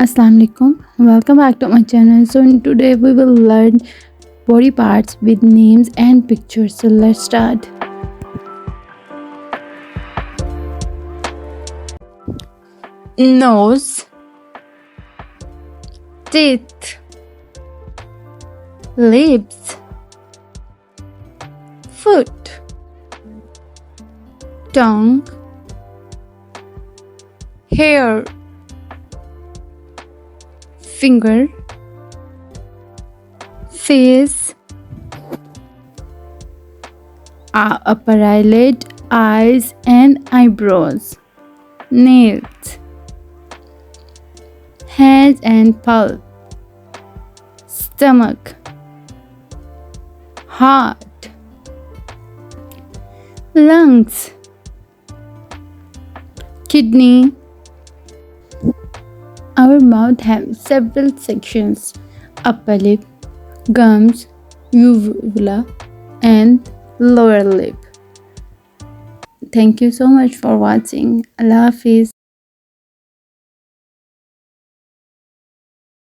Assalamu alaikum. Welcome back to my channel. So today we will learn body parts with names and pictures. So let's start. Nose, teeth, lips, foot, tongue, hair, finger, face, upper eyelid, eyes and eyebrows, nails, hands and palm, stomach, heart, lungs, kidney. Our mouth has several sections: upper lip, gums, uvula, and lower lip. Thank you so much for watching. Allah Hafiz.